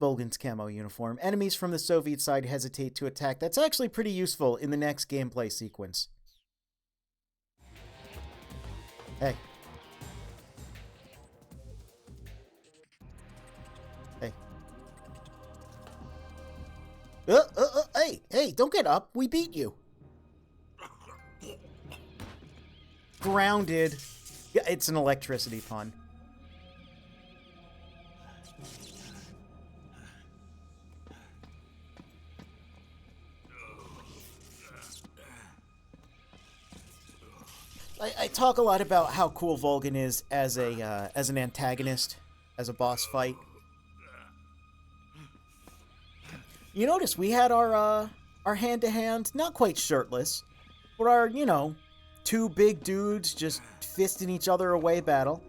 Volgin's camo uniform. Enemies from the Soviet side hesitate to attack. That's actually pretty useful in the next gameplay sequence. Hey. Hey. Hey, don't get up. We beat you. Grounded. Yeah, it's an electricity pun. I talk a lot about how cool Volgin is as an antagonist, as a boss fight. You notice we had our hand-to-hand, not quite shirtless, but our, you know, two big dudes just fisting each other away battle.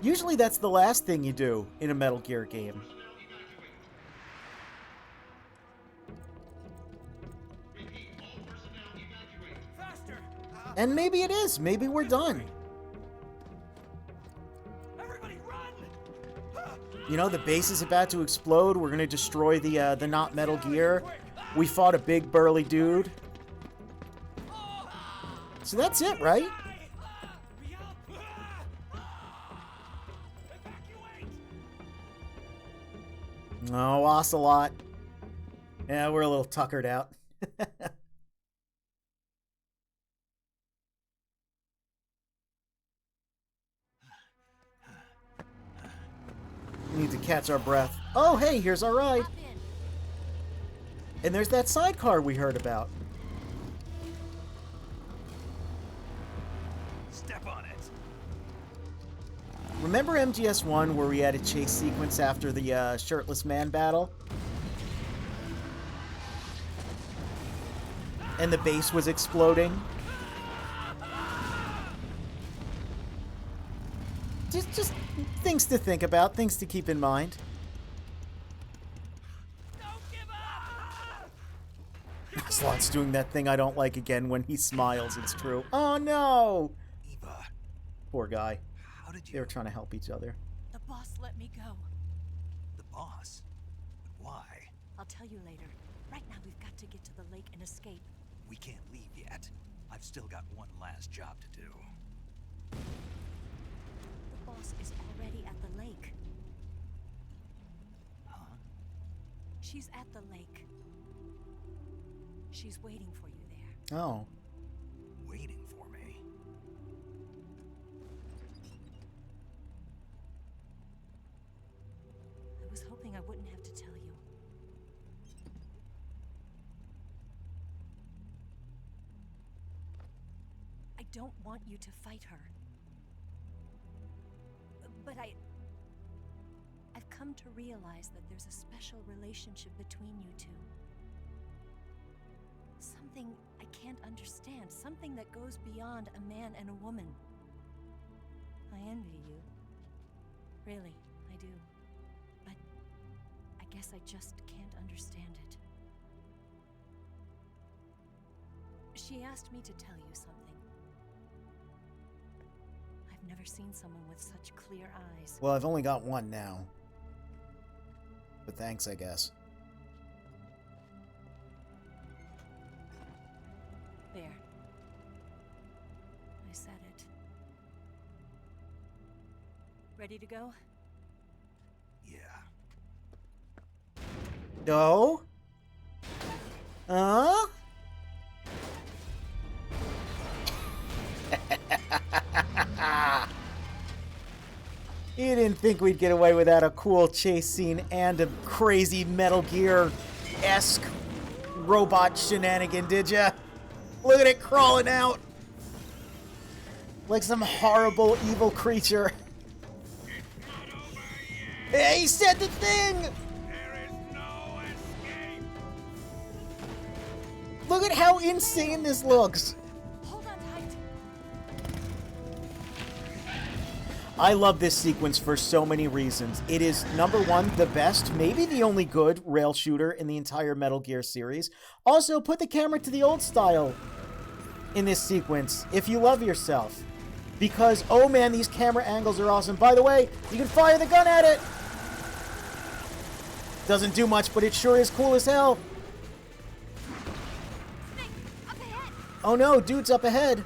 Usually that's the last thing you do in a Metal Gear game. And maybe it is. Maybe we're done. Everybody run! You know, the base is about to explode. We're gonna destroy the not Metal Gear. We fought a big burly dude. So that's it, right? Oh, Ocelot. Yeah, we're a little tuckered out. We need to catch our breath. Oh, hey, here's our ride. And there's that sidecar we heard about. Step on it. Remember MGS1 where we had a chase sequence after the shirtless man battle? And the base was exploding? Just things to think about, things to keep in mind. Ocelot's doing that thing I don't like again when he smiles, it's true. Oh no! Eva. Poor guy. How did you... They were trying to help each other. The boss let me go. The boss? But why? I'll tell you later. Right now we've got to get to the lake and escape. We can't leave yet. I've still got one last job to do. The boss is already at the lake. Huh? She's at the lake. She's waiting for you there. Oh. Waiting for me? I was hoping I wouldn't have to tell you. I don't want you to fight her. But I've come to realize that there's a special relationship between you two. Something I can't understand. Something that goes beyond a man and a woman. I envy you. Really, I do. But I guess I just can't understand it. She asked me to tell you something. I've never seen someone with such clear eyes. Well, I've only got one now. But thanks, I guess. There. I said it. Ready to go? Yeah. No? Huh? You didn't think we'd get away without a cool chase scene and a crazy Metal Gear-esque robot shenanigan, did ya? Look at it crawling out! Like some horrible, evil creature. Hey, he said the thing! There is no escape! Look at how insane this looks! Hold on tight. I love this sequence for so many reasons. It is, number one, the best, maybe the only good rail shooter in the entire Metal Gear series. Also, put the camera to the old style in this sequence, if you love yourself. Because, oh man, these camera angles are awesome. By the way, you can fire the gun at it! Doesn't do much, but it sure is cool as hell. Snake, up ahead! Oh no, dude's up ahead. There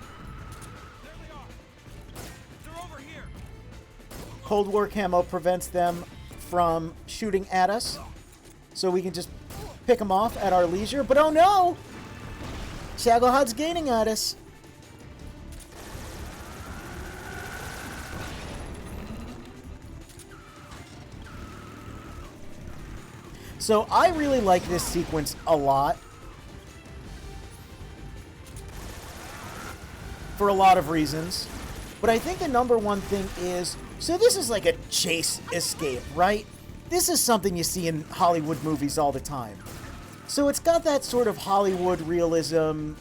they are. They're over here. Cold War camo prevents them from shooting at us, so we can just pick them off at our leisure. But oh no! Shagohod's gaining at us. So I really like this sequence a lot. For a lot of reasons. But I think the number one thing is, so this is like a chase escape, right? This is something you see in Hollywood movies all the time. So it's got that sort of Hollywood realism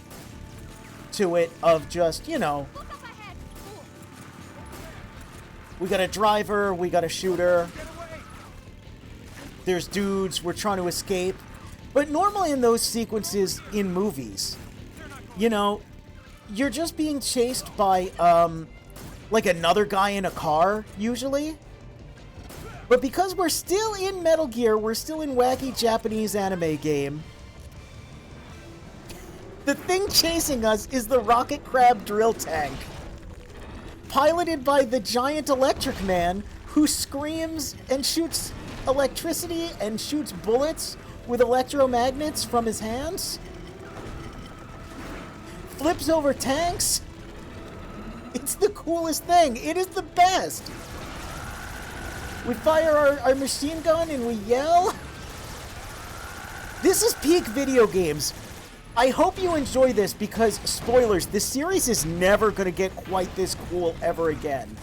to it of just, you know, Look up ahead! Cool. we got a driver, we got a shooter, Get away. there's dudes, we're trying to escape. But normally in those sequences in movies, you know, you're just being chased by, like another guy in a car, usually. But because we're still in Metal Gear, we're still in wacky Japanese anime game, the thing chasing us is the Rocket Crab drill tank, piloted by the giant Electric Man, who screams and shoots electricity and shoots bullets with electromagnets from his hands. Flips over tanks. It's the coolest thing. It is the best. We fire our machine gun and we yell. This is peak video games. I hope you enjoy this because, spoilers, this series is never going to get quite this cool ever again.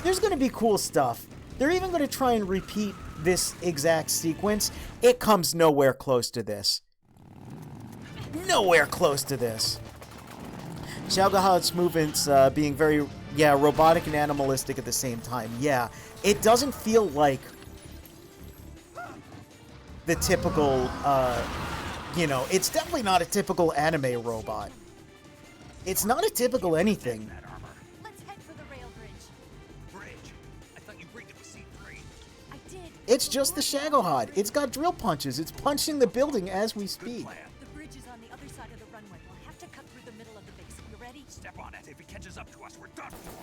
There's going to be cool stuff. They're even going to try and repeat this exact sequence. It comes nowhere close to this. Nowhere close to this. Shagohod's movements being very, robotic and animalistic at the same time. Yeah, it doesn't feel like the typical, it's definitely not a typical anime robot. It's not a typical anything. That armor. Let's head for the rail bridge. Bridge. I thought you rigged it with C3. I did. It's just the Shagohod. It's got drill punches. It's punching the building as we Good speak. plan. The bridge is on the other side of the runway. We'll have to cut through the middle of the base. You ready? Step on it. If he catches up to us, we're done for.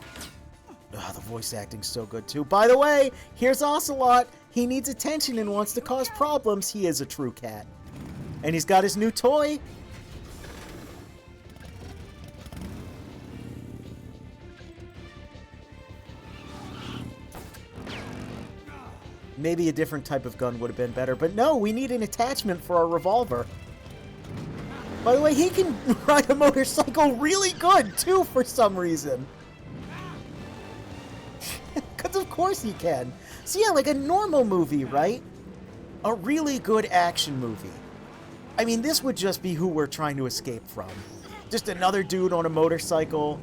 The voice acting's so good too. By the way, here's Ocelot. He needs attention and wants to cause problems. He is a true cat. And he's got his new toy. Maybe a different type of gun would have been better, but no, we need an attachment for our revolver. By the way, he can ride a motorcycle really good too for some reason. Because of course he can. So yeah, like a normal movie, right? A really good action movie. I mean, this would just be who we're trying to escape from. Just another dude on a motorcycle.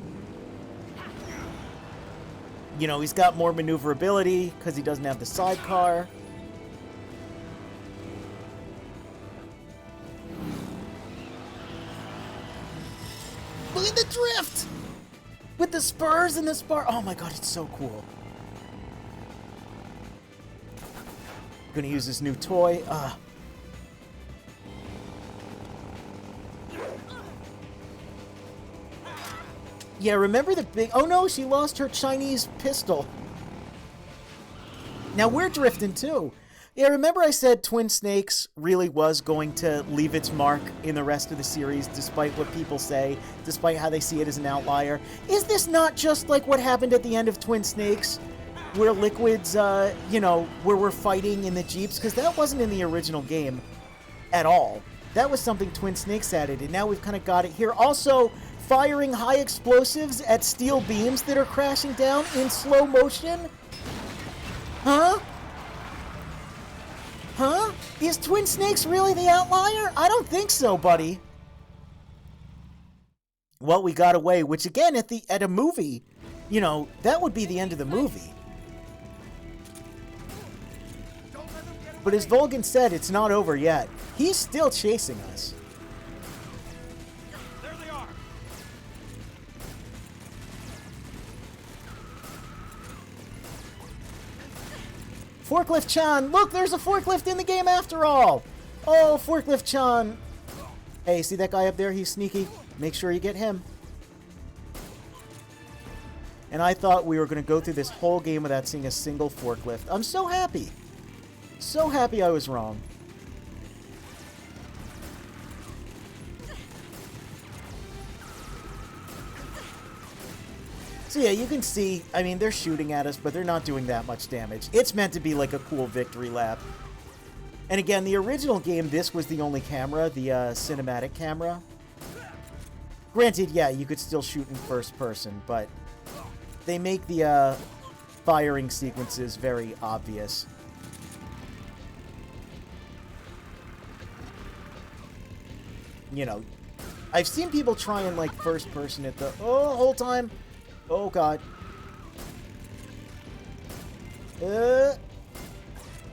You know, he's got more maneuverability because he doesn't have the sidecar. Look at the drift! With the spurs and the spar. Oh my god, it's so cool. Gonna use this new toy. Yeah, remember the big... Oh no, she lost her Chinese pistol. Now we're drifting too. Yeah, remember I said Twin Snakes really was going to leave its mark in the rest of the series, despite what people say, despite how they see it as an outlier? Is this not just like what happened at the end of Twin Snakes? Where Liquid's, where we're fighting in the Jeeps? Because that wasn't in the original game at all. That was something Twin Snakes added, and now we've kind of got it here. Also, firing high explosives at steel beams that are crashing down in slow motion? Huh? Huh? Is Twin Snakes really the outlier? I don't think so, buddy. Well, we got away, which again, at a movie, that would be the end of the movie. But as Volgin said, it's not over yet. He's still chasing us. There they are. Forklift-chan! Look, there's a forklift in the game after all! Oh, Forklift-chan! Hey, see that guy up there? He's sneaky. Make sure you get him. And I thought we were going to go through this whole game without seeing a single forklift. I'm so happy. So happy I was wrong. So yeah, you can see, I mean, they're shooting at us, but they're not doing that much damage. It's meant to be like a cool victory lap. And again, the original game, this was the only camera, the cinematic camera. Granted, yeah, you could still shoot in first person, but they make the firing sequences very obvious. You know, I've seen people try and like first person at the whole time. Oh god.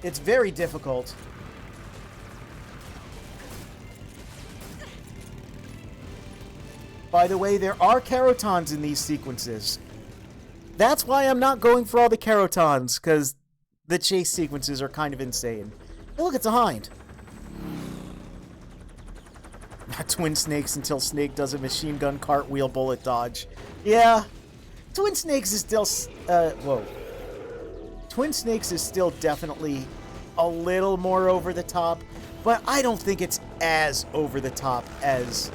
It's very difficult. By the way, there are Carotons in these sequences. That's why I'm not going for all the Carotons, because the chase sequences are kind of insane. Hey, look, it's a hind. Not Twin Snakes until Snake does a machine gun cartwheel bullet dodge. Yeah. Twin Snakes is still... whoa. Twin Snakes is still definitely a little more over the top, but I don't think it's as over the top as...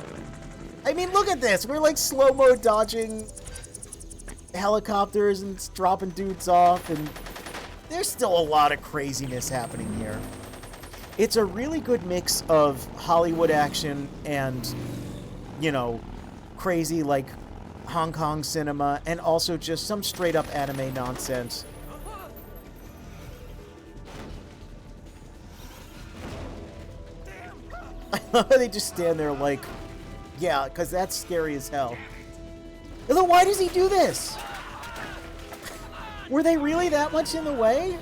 I mean, look at this. We're like slow-mo dodging helicopters and dropping dudes off, and there's still a lot of craziness happening here. It's a really good mix of Hollywood action and, you know, crazy, like, Hong Kong cinema, and also just some straight-up anime nonsense. I love how they just stand there like, yeah, because that's scary as hell. Although, why does he do this? Were they really that much in the way?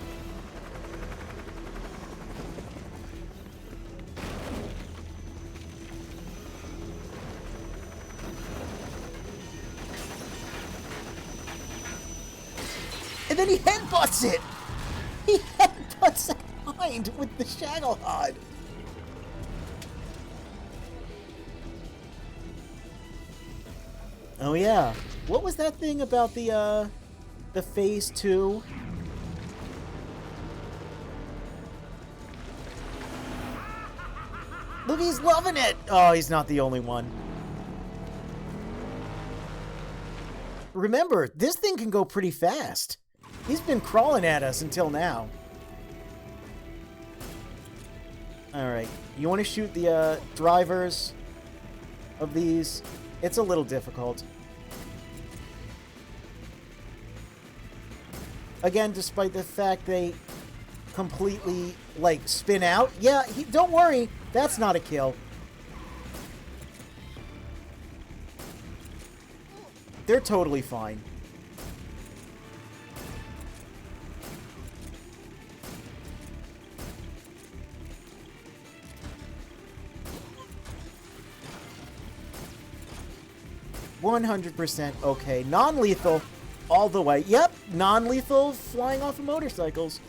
And then he headbutts it! He headbutts that hind with the Shagalhod! Oh yeah. What was that thing about the Phase 2? Look, he's loving it! Oh, he's not the only one. Remember, this thing can go pretty fast. He's been crawling at us until now. Alright, you want to shoot the drivers of these? It's a little difficult. Again, despite the fact they completely, like, spin out. Yeah, don't worry, that's not a kill. They're totally fine. %100% okay. Non-lethal all the way. Yep, non-lethal flying off of motorcycles.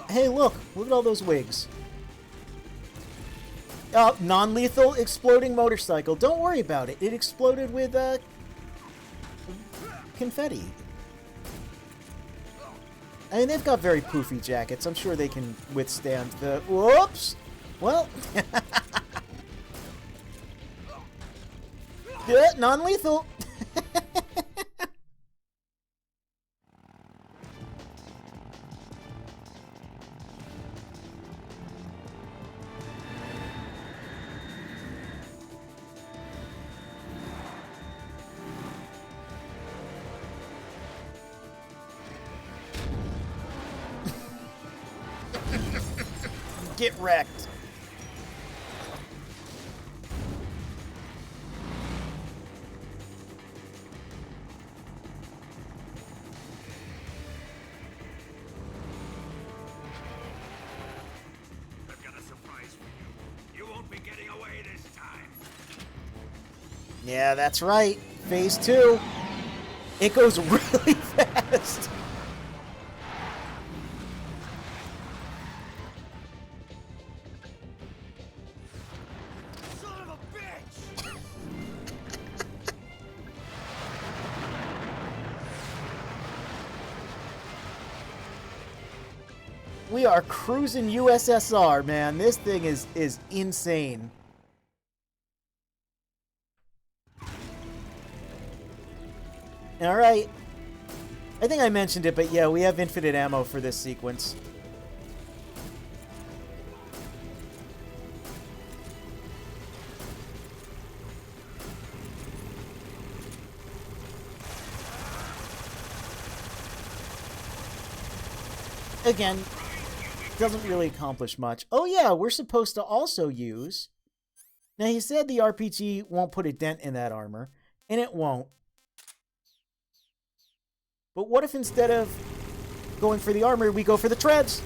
Hey, look at all those wigs. Non-lethal exploding motorcycle. Don't worry about it. It exploded with confetti. I mean, they've got very poofy jackets. I'm sure they can withstand the... Whoops! Well... Yeah, non-lethal. Get wrecked. Yeah, that's right. Phase 2. It goes really fast. We are cruising USSR, man. This thing is insane. All right. I think I mentioned it, but yeah, we have infinite ammo for this sequence. Again, doesn't really accomplish much. Oh yeah, we're supposed to also use... Now, he said the RPG won't put a dent in that armor, and it won't. But what if instead of going for the armor, we go for the treads?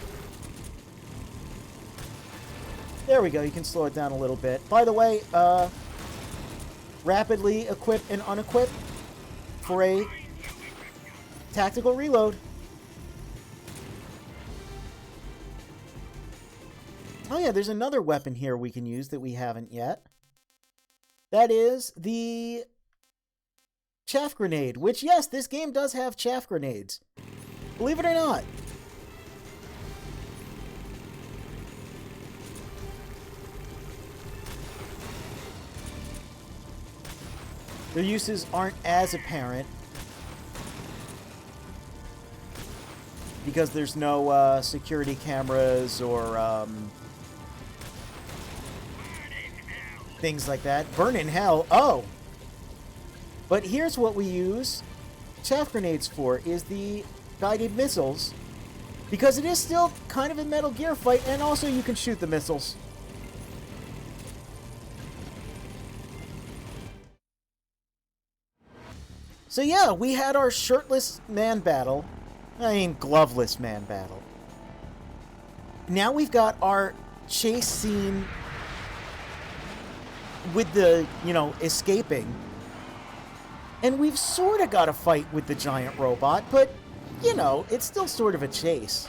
There we go, you can slow it down a little bit. By the way, rapidly equip and unequip for a tactical reload. Oh yeah, there's another weapon here we can use that we haven't yet. That is the chaff grenade, which, yes, this game does have chaff grenades. Believe it or not. Their uses aren't as apparent because there's no security cameras or things like that. Burn in hell. Oh! But here's what we use chaff grenades for, is the guided missiles. Because it is still kind of a Metal Gear fight, and also you can shoot the missiles. So yeah, we had our shirtless man battle. I mean, gloveless man battle. Now we've got our chase scene with the, you know, escaping. And we've sort of got a fight with the giant robot, but, you know, it's still sort of a chase.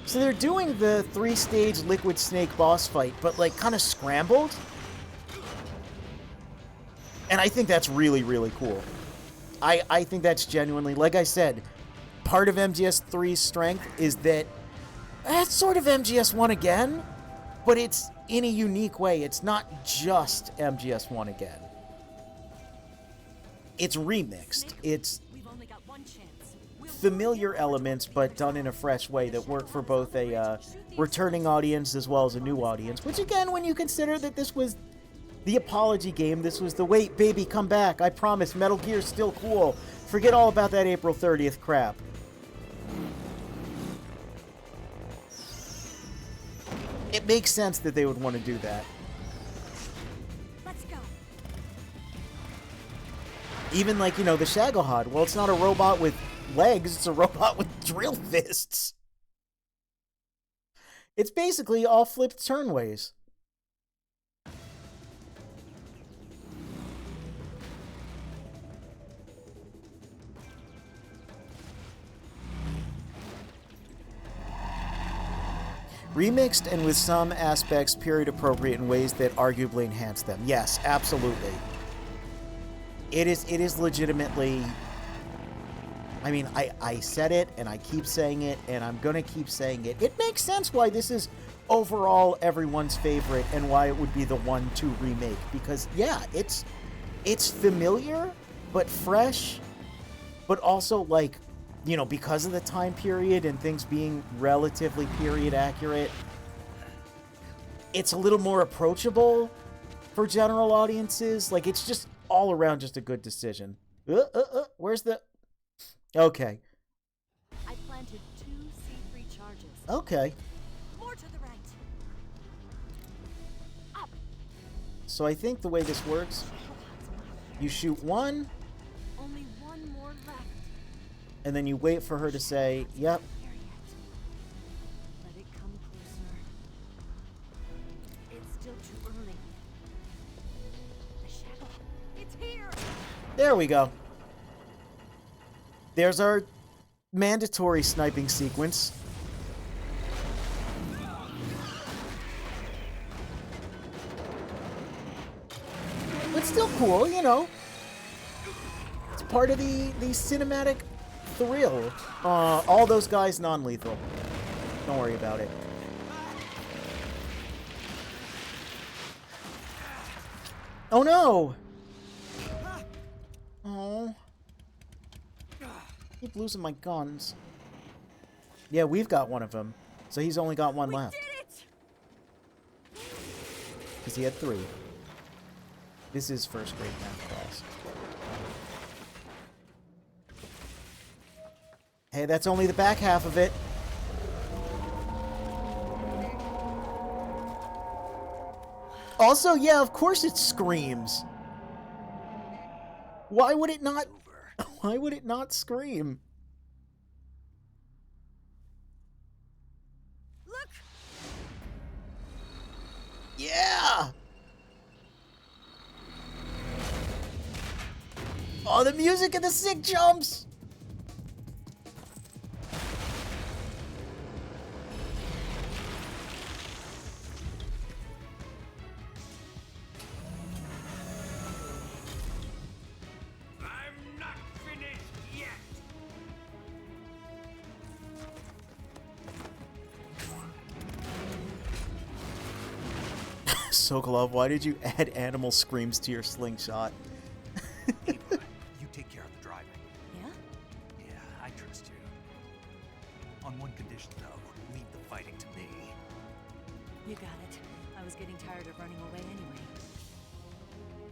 So they're doing the 3-stage Liquid Snake boss fight, but, like, kind of scrambled. And I think that's really, really cool. I think that's genuinely, like I said, part of MGS3's strength is that that's sort of MGS1 again, but it's in a unique way. It's not just MGS1 again. It's remixed. It's familiar elements, but done in a fresh way that work for both a returning audience as well as a new audience. Which, again, when you consider that this was the apology game, this was the wait, baby, come back. I promise, Metal Gear's still cool. Forget all about that April 30th crap. It makes sense that they would want to do that. Let's go. Even like, you know, the Shagohod. Well, it's not a robot with legs, it's a robot with drill fists. It's basically all flipped turnways. Remixed and with some aspects period appropriate in ways that arguably enhance them. Yes, absolutely. It is legitimately... I mean, I said it, and I keep saying it, and I'm gonna keep saying it. It makes sense why this is overall everyone's favorite and why it would be the one to remake. Because, yeah, it's familiar, but fresh, but also, like, you know, because of the time period and things being relatively period accurate, it's a little more approachable for general audiences. Like, it's just all around just a good decision. Where's the... Okay. I planted 2 C3 charges. Okay. More to the right. Up. So I think the way this works, you shoot one, Only one more left. and then you wait for her to say, yep. There yet. Let it come closer. It's still too early. The shadow. It's here. There we go. There's our mandatory sniping sequence. But still cool, you know. It's part of the cinematic thrill. All those guys non-lethal. Don't worry about it. Oh no! Oh. Keep losing my guns. Yeah, we've got one of them. So he's only got one left. Because he had 3. This is first grade math class. Hey, that's only the back half of it. Also, yeah, of course it screams. Why would it not? Why would it not scream? Look! Yeah! Oh, the music and the sick jumps! I'm not finished yet. Sokolov, why did you add animal screams to your slingshot? Eva, you take care of the driving. Yeah? Yeah, I trust you. On one condition, though, leave the fighting to me. You got it. I was getting tired of running away anyway.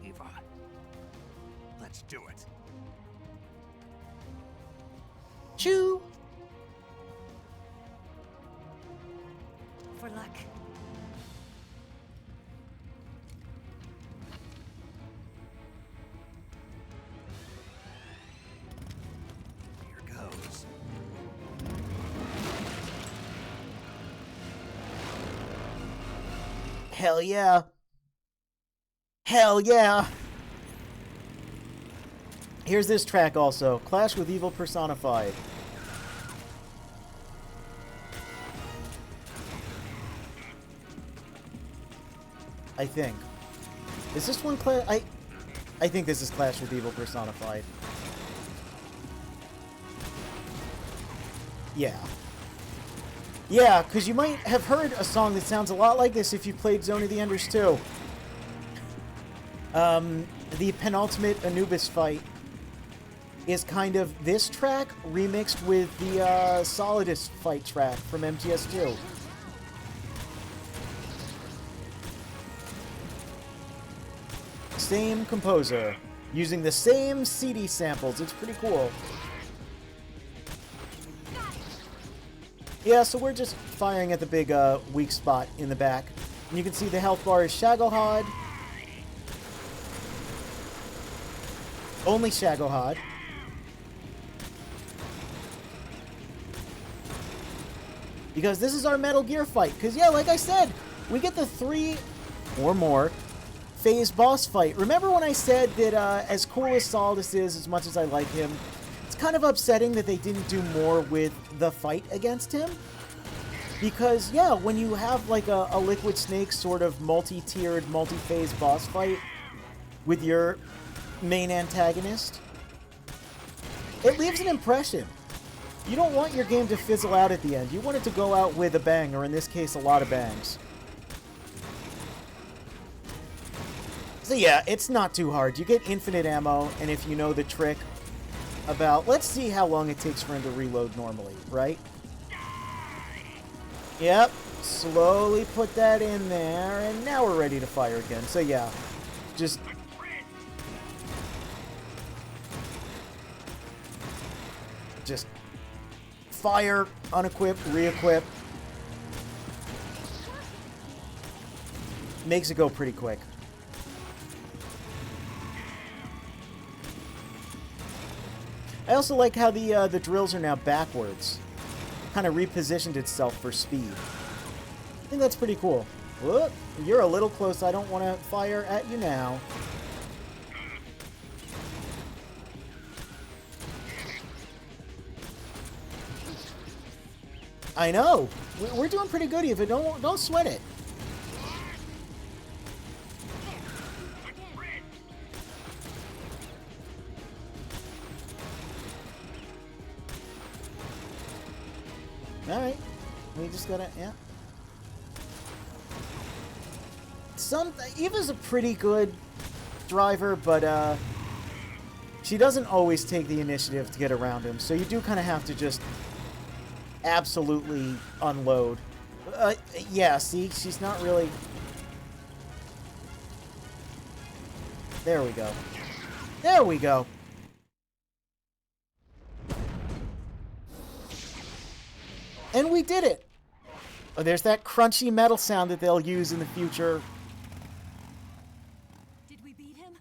Eva, let's do it. Choo! For luck. Here goes. Hell yeah. Hell yeah. Here's this track also. Clash with Evil Personified. I think. Is this one I think this is Clash with Evil Personified. Yeah. Yeah, because you might have heard a song that sounds a lot like this if you played Zone of the Enders 2. The penultimate Anubis fight is kind of this track remixed with the Solidus fight track from MGS2. Same composer, using the same CD samples. It's pretty cool. Yeah, so we're just firing at the big weak spot in the back. And you can see the health bar is Shagohod. Only Shagohod. Because this is our Metal Gear fight. Because, yeah, like I said, we get the 3 or more phase boss fight. Remember when I said that as cool as Solidus is, as much as I like him, it's kind of upsetting that they didn't do more with the fight against him? Because, yeah, when you have like a Liquid Snake sort of multi-tiered, multi-phase boss fight with your main antagonist, it leaves an impression. You don't want your game to fizzle out at the end. You want it to go out with a bang, or in this case, a lot of bangs. So yeah, it's not too hard. You get infinite ammo, and if you know the trick about... Let's see how long it takes for him to reload normally, right? Yep. Slowly put that in there, and now we're ready to fire again. So yeah, just... fire, unequip, re-equip. Makes it go pretty quick. I also like how the drills are now backwards. Kind of repositioned itself for speed. I think that's pretty cool. Whoop, you're a little close. I don't want to fire at you now. I know. We're doing pretty good, Eva. Don't sweat it. Alright. We just gotta, yeah. Eva's a pretty good driver, but she doesn't always take the initiative to get around him, so you do kind of have to just absolutely unload. Yeah, see, she's not really... There we go. There we go. And we did it! Oh, there's that crunchy metal sound that they'll use in the future. Did we beat him?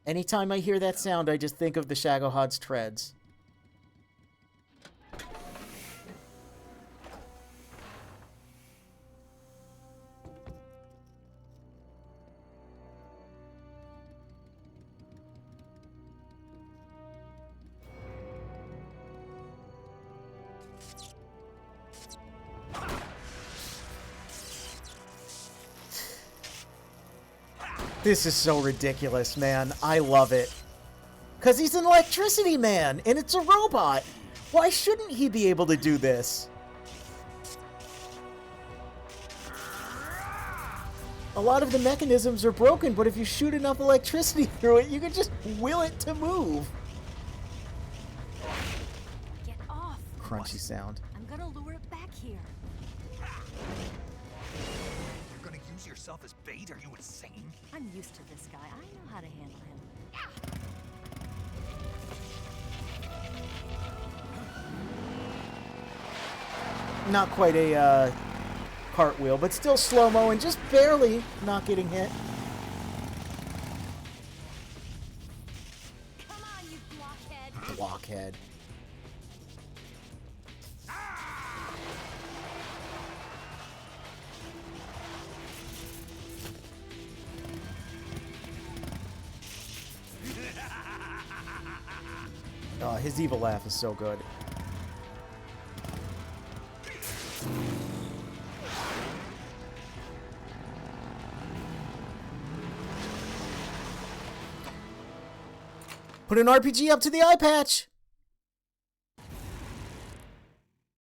Anytime I hear that sound, I just think of the Shagohod's treads. This is so ridiculous, man. I love it. Because he's an electricity man, and it's a robot. Why shouldn't he be able to do this? A lot of the mechanisms are broken, but if you shoot enough electricity through it, you can just will it to move. Get off. Crunchy sound. I'm gonna lure it back here. You're gonna use yourself as bait? Are you insane? I'm used to this guy. I know how to handle him. Not quite a cartwheel, but still slow-mo and just barely not getting hit. Come on, you blockhead. Blockhead. Oh, his evil laugh is so good. Put an RPG up to the eye patch!